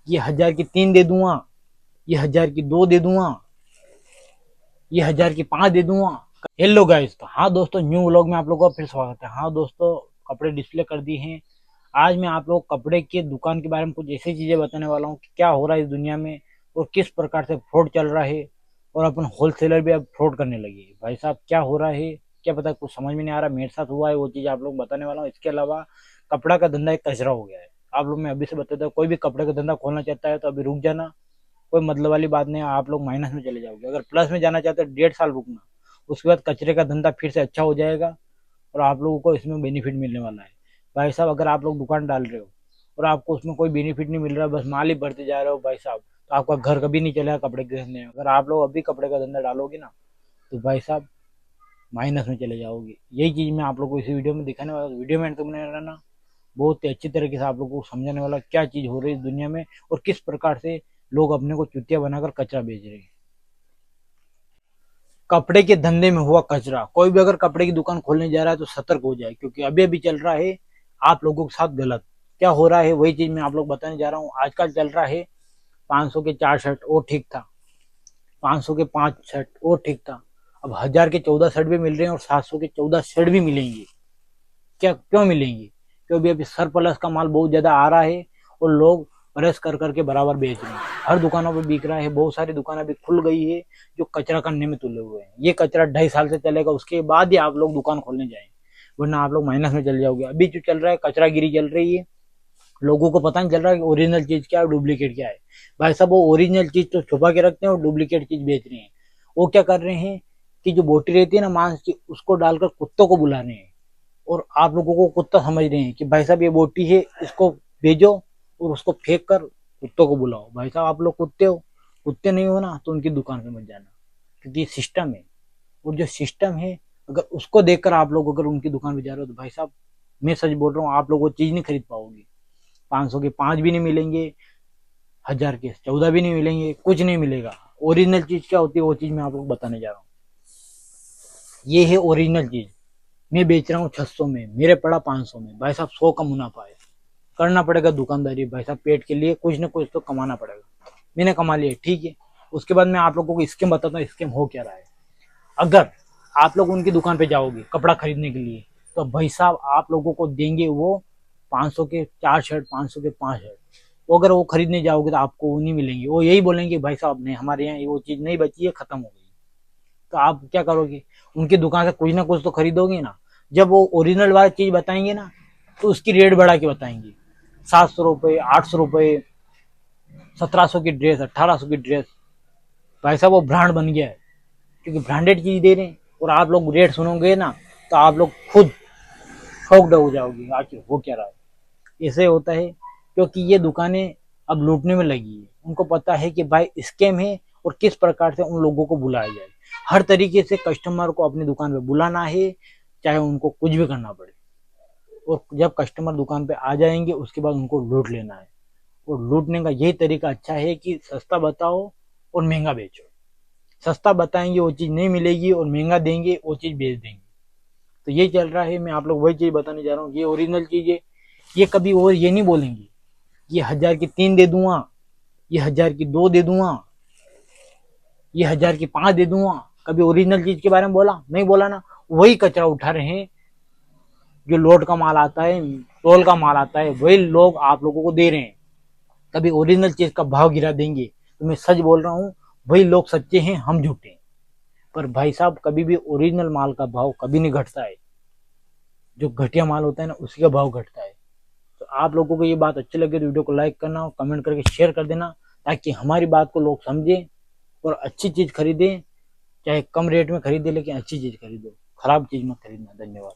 ये 1000 की 3 दे दूंगा, ये 1000 की 2 दे दूंगा, ये 1000 की 5 दे दूंगा। हेलो गाइस, तो हाँ दोस्तों, न्यू व्लॉग में आप लोगों का फिर स्वागत है। हाँ दोस्तों, कपड़े डिस्प्ले कर दिए हैं। आज मैं आप लोग कपड़े की दुकान के बारे में कुछ ऐसी चीजें बताने वाला हूँ कि क्या हो रहा है इस दुनिया में और किस प्रकार से फ्रॉड चल रहा है। और अपन होलसेलर भी अब फ्रॉड करने लगे हैं। भाई साहब, क्या हो रहा है क्या पता, कुछ समझ में नहीं आ रहा। मेरे साथ हुआ है, वो चीज आप लोग बताने वाला हूँ। इसके अलावा कपड़ा का धंधा एक कचरा हो गया है। आप लोग मैं अभी से बताता हूँ, कोई भी कपड़े का धंधा खोलना चाहता है तो अभी रुक जाना। कोई मतलब वाली बात नहीं है, आप लोग माइनस में चले जाओगे। अगर प्लस में जाना चाहते हो 1.5 साल रुकना, उसके बाद कचरे का धंधा फिर से अच्छा हो जाएगा और आप लोगों को इसमें बेनिफिट मिलने वाला है। भाई साहब, अगर आप लोग दुकान डाल रहे हो और आपको उसमें कोई बेनिफिट नहीं मिल रहा, बस माल ही भरते जा रहे हो भाई साहब, तो आपका घर कभी नहीं चलेगा कपड़े के धंधे में। अगर आप लोग अभी कपड़े का धंधा डालोगे ना, तो भाई साहब माइनस में चले जाओगे। यही चीज मैं आप लोग को इसी वीडियो में दिखाने वाला हूँ। वीडियो में एंड तक बने रहना, बहुत ही अच्छी तरीके से आप लोगों को समझाने वाला क्या चीज हो रही है इस दुनिया में और किस प्रकार से लोग अपने को चुतिया बनाकर कचरा बेच रहे हैं। कपड़े के धंधे में हुआ कचरा। कोई भी अगर कपड़े की दुकान खोलने जा रहा है तो सतर्क हो जाए, क्योंकि अभी अभी चल रहा है आप लोगों के साथ गलत। क्या हो रहा है वही चीज मैं आप लोग बताने जा रहा हूँ। आजकल चल रहा है 500 के 4 शर्ट, वो ठीक था। 500 के 5 शर्ट, वो ठीक था। अब 1000 के 14 शर्ट भी मिल रहे हैं और 700 के 14 शर्ट भी मिलेंगे। क्या क्यों मिलेंगे? क्योंकि अभी सर प्लस का माल बहुत ज्यादा आ रहा है और लोग प्रेस कर करके बराबर बेच रहे हैं। हर दुकानों पे बिक रहा है। बहुत सारी दुकानें अभी खुल गई है जो कचरा करने में तुले हुए हैं। ये कचरा 2.5 साल से चलेगा, उसके बाद ही आप लोग दुकान खोलने जाएं, वरना आप लोग माइनस में चले जाओगे। अभी जो चल रहा है कचरा गिरी चल रही है। लोगों को पता नहीं चल रहा है कि ओरिजिनल चीज क्या है, डुप्लीकेट क्या है। भाई साहब, वो ओरिजिनल चीज तो छुपा के रखते हैं और डुप्लीकेट चीज बेच रहे हैं। वो क्या कर रहे हैं कि जो बोटी रहती है ना मांस की, उसको डालकर कुत्तों को बुला रहे हैं और आप लोगों को कुत्ता समझ रहे हैं कि भाई साहब ये बोटी है, इसको भेजो और उसको फेंक कर कुत्तों को बुलाओ। भाई साहब, आप लोग कुत्ते हो? कुत्ते नहीं हो ना, तो उनकी दुकान पे मत जाना, क्योंकि ये सिस्टम है। और जो सिस्टम है, अगर उसको देखकर आप लोग अगर उनकी दुकान पे जा रहे हो तो भाई साहब, मैं सच बोल रहा हूँ, आप लोग वो चीज नहीं खरीद पाओगे। 500 के 5 भी नहीं मिलेंगे, 1000 के 14 भी नहीं मिलेंगे, कुछ नहीं मिलेगा। ओरिजिनल चीज क्या होती है वो चीज मैं आप लोग बताने जा रहा हूँ। ये है ओरिजिनल चीज। मैं बेच रहा हूँ 600 में, मेरे पड़ा 500 में। भाई साहब, 100 का मुनाफा है। करना पड़ेगा दुकानदारी भाई साहब, पेट के लिए कुछ ना कुछ तो कमाना पड़ेगा। मैंने कमा लिया, ठीक है। उसके बाद मैं आप लोगों को स्कीम बताता हूँ, स्कीम हो क्या रहा है। अगर आप लोग उनकी दुकान पे जाओगे कपड़ा खरीदने के लिए, तो भाई साहब आप लोगों को देंगे वो 500 के 4 शर्ट, 500 के 5 शर्ट। वो अगर वो खरीदने जाओगे तो आपको वो नहीं मिलेंगे। वो यही बोलेंगे भाई साहब नहीं, हमारे यहाँ वो चीज नहीं बची है, खत्म हो गई। तो आप क्या करोगे? उनकी दुकान से कुछ ना कुछ तो खरीदोगे ना। जब वो ओरिजिनल वाली चीज बताएंगे ना, तो उसकी रेट बढ़ा के बताएंगे। 700 रुपये, 800 रुपये, 1700 की ड्रेस, 1800 की ड्रेस। भाई साहब, वो ब्रांड बन गया है, क्योंकि ब्रांडेड चीज दे रहे हैं। और आप लोग रेट सुनोगे ना, तो आप लोग खुद शॉक्ड हो जाओगे, आखिर हो क्या रहा है। ऐसे होता है क्योंकि ये दुकानें अब लूटने में लगी है। उनको पता है कि भाई स्कैम है और किस प्रकार से उन लोगों को बुलाया जाए। हर तरीके से कस्टमर को अपनी दुकान पे बुलाना है, चाहे उनको कुछ भी करना पड़े। और जब कस्टमर दुकान पे आ जाएंगे, उसके बाद उनको लूट लेना है। और लूटने का यही तरीका अच्छा है कि सस्ता बताओ और महंगा बेचो। सस्ता बताएंगे वो चीज नहीं मिलेगी, और महंगा देंगे वो चीज बेच देंगे। तो ये चल रहा है। मैं आप लोग वही चीज बताने जा रहा हूँ, ये ओरिजिनल चीज है। ये कभी और ये नहीं बोलेंगे ये 1000 की 3 दे दूंगा, ये 1000 की 2 दे दूंगा, ये 1000 की 5 दे दूंगा। कभी ओरिजिनल चीज के बारे में बोला? नहीं बोला ना। वही कचरा उठा रहे हैं। जो लोड का माल आता है, तोल का माल आता है, वही लोग आप लोगों को दे रहे हैं। कभी ओरिजिनल चीज का भाव गिरा देंगे, तो मैं सच बोल रहा हूँ, वही लोग सच्चे हैं, हम झूठे हैं। पर भाई साहब, कभी भी ओरिजिनल माल का भाव कभी नहीं घटता है। जो घटिया माल होता है ना, उसी का भाव घटता है। तो आप लोगों को ये बात अच्छी लगे तो वीडियो को लाइक करना और कमेंट करके शेयर कर देना, ताकि हमारी बात को लोग समझें और अच्छी चीज खरीदें। चाहे कम रेट में खरीदे, लेकिन अच्छी चीज खरीदो, खराब चीज मत खरीदना। धन्यवाद।